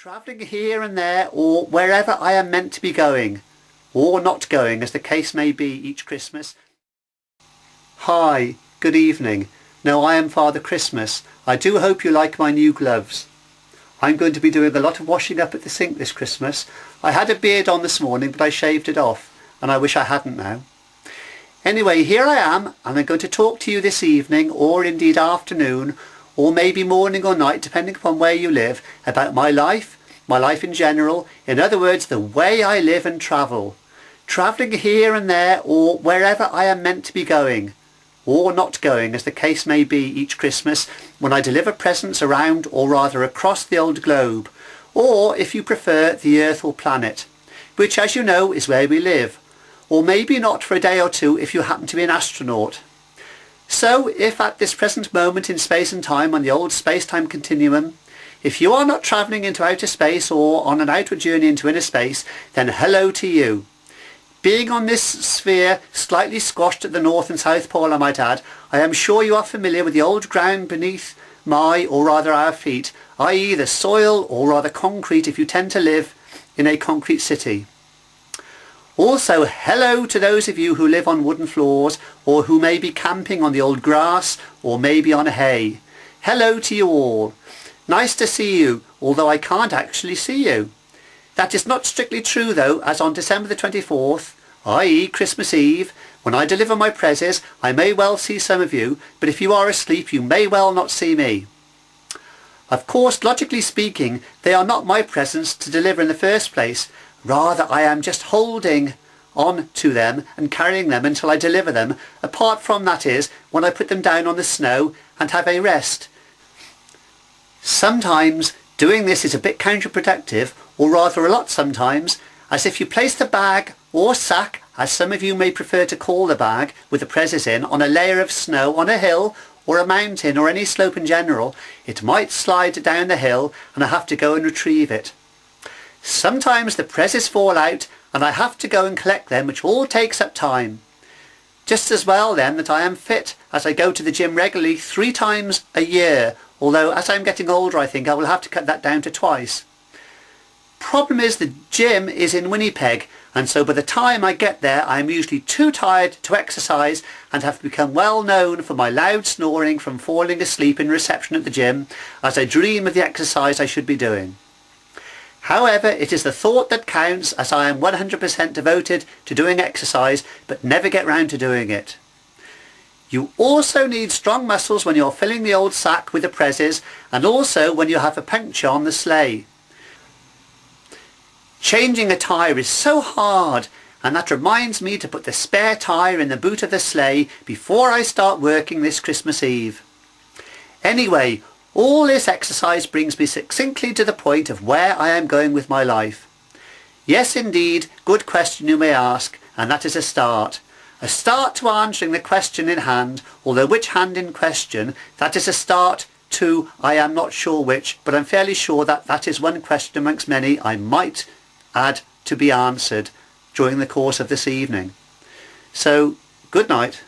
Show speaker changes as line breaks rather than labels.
Travelling here and there or wherever I am meant to be going, or not going as the case may be each Christmas. Hi, good evening. No, I am Father Christmas. I do hope you like my new gloves. I'm going to be doing a lot of washing up at the sink this Christmas. I had a beard on this morning but I shaved it off and I wish I hadn't now. Anyway, here I am and I'm going to talk to you this evening or indeed afternoon or maybe morning or night depending upon where you live about my life in general, in other words the way I live and travel. Travelling here and there or wherever I am meant to be going, or not going as the case may be each Christmas when I deliver presents around or rather across the old globe, or if you prefer the earth or planet, which as you know is where we live, or maybe not for a day or two if you happen to be an astronaut. So if at this present moment in space and time on the old space-time continuum, if you are not travelling into outer space or on an outward journey into inner space, then hello to you. Being on this sphere, slightly squashed at the North and South Pole I might add, I am sure you are familiar with the old ground beneath my, or rather our feet, i.e. the soil or rather concrete if you tend to live in a concrete city. Also, hello to those of you who live on wooden floors or who may be camping on the old grass or maybe on hay. Hello to you all. Nice to see you, although I can't actually see you. That is not strictly true though, as on December the 24th, i.e. Christmas Eve, when I deliver my prezzies, I may well see some of you, but if you are asleep you may well not see me. Of course, logically speaking, they are not my presents to deliver in the first place. Rather, I am just holding on to them and carrying them until I deliver them, apart from, that is, when I put them down on the snow and have a rest. Sometimes doing this is a bit counterproductive, or rather a lot sometimes, as if you place the bag or sack, as some of you may prefer to call the bag, with the prezzies in, on a layer of snow on a hill or a mountain or any slope in general, it might slide down the hill and I have to go and retrieve it. Sometimes the prezzies fall out and I have to go and collect them, which all takes up time. Just as well then that I am fit, as I go to the gym regularly 3 times a year, although as I'm getting older I think I will have to cut that down to twice. Problem is the gym is in Winnipeg, and so by the time I get there I am usually too tired to exercise and have become well known for my loud snoring from falling asleep in reception at the gym as I dream of the exercise I should be doing. However, it is the thought that counts, as I am 100% devoted to doing exercise but never get round to doing it. You also need strong muscles when you're filling the old sack with the prezzies and also when you have a puncture on the sleigh. Changing a tyre is so hard, and that reminds me to put the spare tyre in the boot of the sleigh before I start working this Christmas Eve. Anyway, all this exercise brings me succinctly to the point of where I am going with my life. Yes indeed, good question you may ask, and that is a start. A start to answering the question in hand, although which hand in question, that is a start to I am not sure which, but I'm fairly sure that that is one question amongst many I might add to be answered during the course of this evening. So, good night.